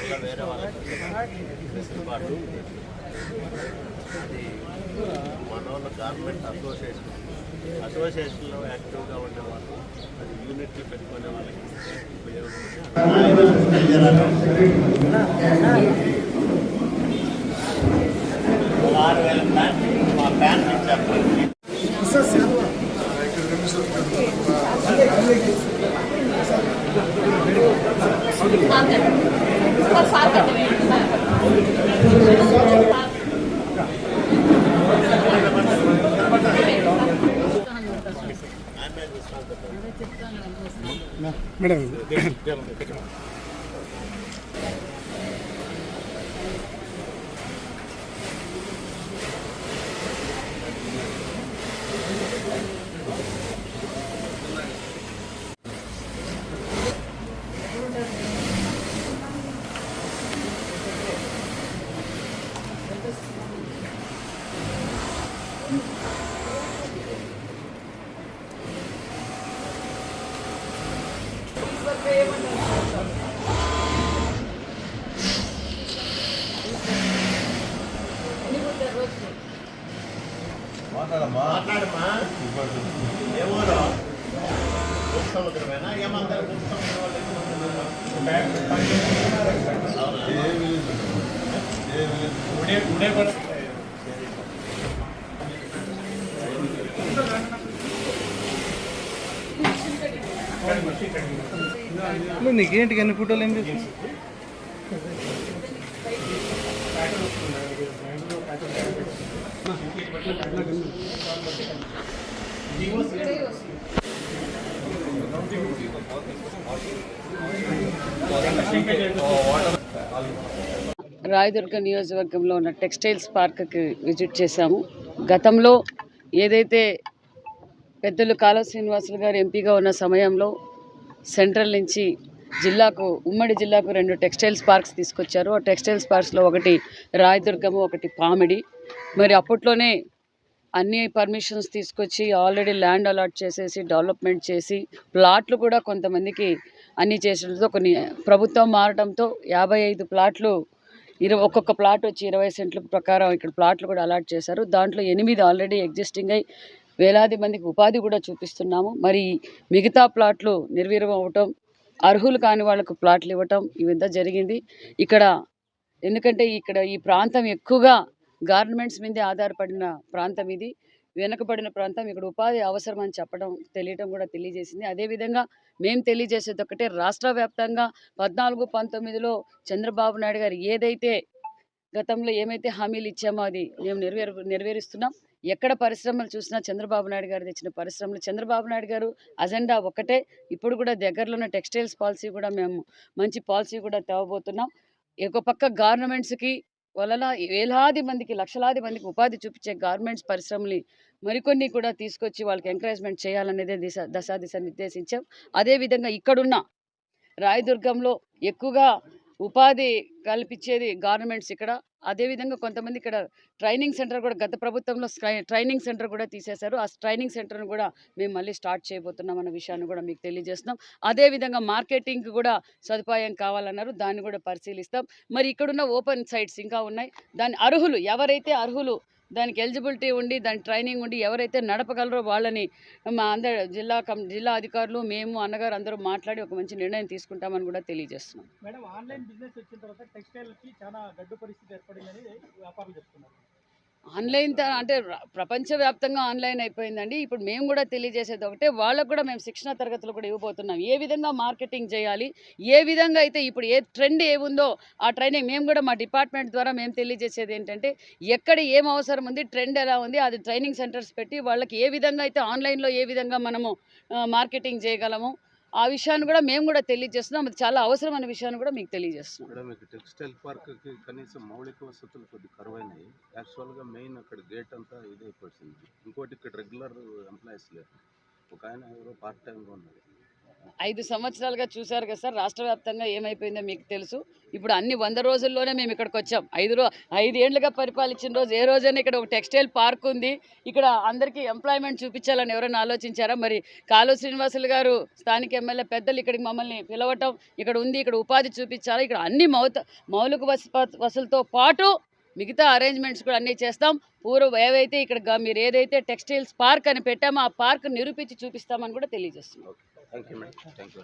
మళ్ళీ వేరే వాళ్ళకి వెసులుబాటు ఉంది. అది మన వాళ్ళ గవర్నమెంట్ అసోసియేషన్లో యాక్టివ్గా ఉండేవాళ్ళు, అది యూనిట్లు పెట్టుకునే వాళ్ళకి మా ప్యాన్ ఇచ్చారు. మేడం మాట్లాడమ్మా. ఏమోరా సముద్రమేనా ఏమంటారు? నీకేంటి అన్ని ఫోటోలు ఏం చేసి రాయదుర్గ నియోజకవర్గంలో ఉన్న టెక్స్టైల్స్ పార్క్కి విజిట్ చేశాము. గతంలో ఏదైతే పెద్దలు కాలువ శ్రీనివాసులు గారు ఎంపీగా ఉన్న సమయంలో సెంట్రల్ నుంచి ఉమ్మడి జిల్లాకు 2 టెక్స్టైల్స్ పార్క్స్ తీసుకొచ్చారు. ఆ టెక్స్టైల్స్ పార్క్స్లో ఒకటి రాయదుర్గము, ఒకటి పామిడి. మరి అప్పట్లోనే అన్ని పర్మిషన్స్ తీసుకొచ్చి ఆల్రెడీ ల్యాండ్ అలాట్ చేసేసి డెవలప్మెంట్ చేసి ప్లాట్లు కూడా కొంతమందికి అన్నీ చేసడంతో కొన్ని ప్రభుత్వం మారడంతో 55 ప్లాట్లు ఒక్కొక్క ప్లాట్ వచ్చి 20 సెంట్ల ప్రకారం ఇక్కడ ప్లాట్లు కూడా అలాట్ చేశారు. దాంట్లో 8 ఆల్రెడీ ఎగ్జిస్టింగ్ అయి వేలాది మందికి ఉపాధి కూడా చూపిస్తున్నాము. మరి మిగతా ప్లాట్లు నిర్వీర్యం అవ్వటం, అర్హులు కాని వాళ్ళకు ప్లాట్లు ఇవ్వటం ఇవంతా జరిగింది. ఎందుకంటే ఈ ప్రాంతం ఎక్కువగా గార్మెంట్స్ మీదే ఆధారపడిన ప్రాంతం, ఇది వెనుకబడిన ప్రాంతం. ఇక్కడ ఉపాధి అవసరం అని తెలియటం కూడా తెలియజేసింది. అదేవిధంగా మేము తెలియజేసేది ఒకటే, రాష్ట్ర వ్యాప్తంగా 14-19లో చంద్రబాబు నాయుడు గారు ఏదైతే గతంలో ఏమైతే హామీలు ఇచ్చామో అది మేము నెరవేరుస్తున్నాం. ఎక్కడ పరిశ్రమలు చూసినా చంద్రబాబు నాయుడు గారు తెచ్చిన పరిశ్రమలు, చంద్రబాబు నాయుడు గారు అజెండా ఒకటే. ఇప్పుడు కూడా దగ్గరలో ఉన్న టెక్స్టైల్స్ పాలసీ కూడా మేము మంచి పాలసీ కూడా తేవబోతున్నాం. ఒక పక్క గార్మెంట్స్కి వలన వేలాది మందికి, లక్షలాది మందికి ఉపాధి చూపించే గార్మెంట్స్ పరిశ్రమని మరికొన్ని కూడా తీసుకొచ్చి వాళ్ళకి ఎంకరేజ్మెంట్ చేయాలనేదే దిశ నిర్దేశించాం. అదేవిధంగా ఇక్కడున్న రాయదుర్గంలో ఎక్కువగా ఉపాధి కల్పించేది గార్మెంట్స్ ఇక్కడ. అదేవిధంగా కొంతమంది ఇక్కడ ట్రైనింగ్ సెంటర్ కూడా గత ప్రభుత్వంలో ట్రైనింగ్ సెంటర్ కూడా తీసేశారు. ఆ ట్రైనింగ్ సెంటర్ను కూడా మేము మళ్ళీ స్టార్ట్ చేయబోతున్నాం అన్న విషయాన్ని కూడా మీకు తెలియజేస్తున్నాం. అదేవిధంగా మార్కెటింగ్కి కూడా సదుపాయం కావాలన్నారు, దాన్ని కూడా పరిశీలిస్తాం. మరి ఇక్కడున్న ఓపెన్ సైట్స్ ఇంకా ఉన్నాయి. దాని అర్హులు ఎవరైతే దానికి ఎలిజిబిలిటీ ఉండి దాని ట్రైనింగ్ ఉండి ఎవరైతే నడపగలరో వాళ్ళని మా అందరు జిల్లా అధికారులు, మేము, అన్నగారు అందరూ మాట్లాడి ఒక మంచి నిర్ణయం తీసుకుంటామని కూడా తెలియజేస్తున్నాం. మేడం, ఆన్లైన్ బిజినెస్ వచ్చిన తర్వాత టెక్స్టైల్కి చాలా గడ్డు పరిస్థితి ఏర్పడిందని వ్యాపారులు చెప్తున్నారు. ఆన్లైన్ అంటే ప్రపంచవ్యాప్తంగా ఆన్లైన్ అయిపోయిందండి. ఇప్పుడు మేము కూడా తెలియజేసేది ఒకటే, వాళ్ళకు కూడా మేము శిక్షణ తరగతులు కూడా ఇవ్వబోతున్నాం. ఏ విధంగా మార్కెటింగ్ చేయాలి, ఏ విధంగా అయితే ఇప్పుడు ఏ ట్రెండ్ ఏముందో ఆ ట్రైనింగ్ మేము కూడా మా డిపార్ట్మెంట్ ద్వారా మేము తెలియజేసేది ఏంటంటే, ఎక్కడ ఏం అవసరం ఉంది, ట్రెండ్ ఎలా ఉంది, అది ట్రైనింగ్ సెంటర్స్ పెట్టి వాళ్ళకి ఏ విధంగా అయితే ఆన్లైన్లో ఏ విధంగా మనము మార్కెటింగ్ చేయగలము ఆ విషయాన్ని కూడా మేము కూడా తెలియజేస్తున్నాం. అది చాలా అవసరమైన విషయాన్ని కూడా మీకు తెలియజేస్తున్నాం. మేడం, ఇక్కడ టెక్స్టైల్ పార్క్కి కనీసం మౌలిక వసతులు కొద్ది కరువైనాయి. యాక్చువల్గా మెయిన్ అక్కడ గేట్ అంతా ఇదైపోతుంది. ఇంకోటి ఇక్కడ రెగ్యులర్ ఎంప్లాయీస్ లేరు. ఒక ఆయన ఎవరో పార్ట్ టైంగా ఉన్నారు. 5 సంవత్సరాలుగా చూశారు కదా సార్, రాష్ట్ర వ్యాప్తంగా ఏమైపోయిందో మీకు తెలుసు. ఇప్పుడు అన్ని 100 రోజుల్లోనే మేము ఇక్కడికి వచ్చాం. 5 ఏళ్లుగా పరిపాలించిన రోజు ఏ రోజైనా ఇక్కడ ఒక టెక్స్టైల్ పార్క్ ఉంది, ఇక్కడ అందరికీ ఎంప్లాయ్మెంట్ చూపించాలని ఎవరైనా ఆలోచించారా? మరి కాలువ శ్రీనివాసులు గారు స్థానిక ఎమ్మెల్యే పెద్దలు ఇక్కడికి మమ్మల్ని పిలవటం, ఇక్కడ ఉంది, ఇక్కడ ఉపాధి చూపించాలి, ఇక్కడ అన్ని మౌలిక వసతులతో పాటు మిగతా అరేంజ్మెంట్స్ కూడా అన్నీ చేస్తాం. ఏవైతే ఇక్కడ మీరు ఏదైతే టెక్స్టైల్స్ పార్క్ అని పెట్టామో ఆ పార్క్ నిరూపించి చూపిస్తామని కూడా తెలియజేస్తున్నాం. Thank you madam, thank you.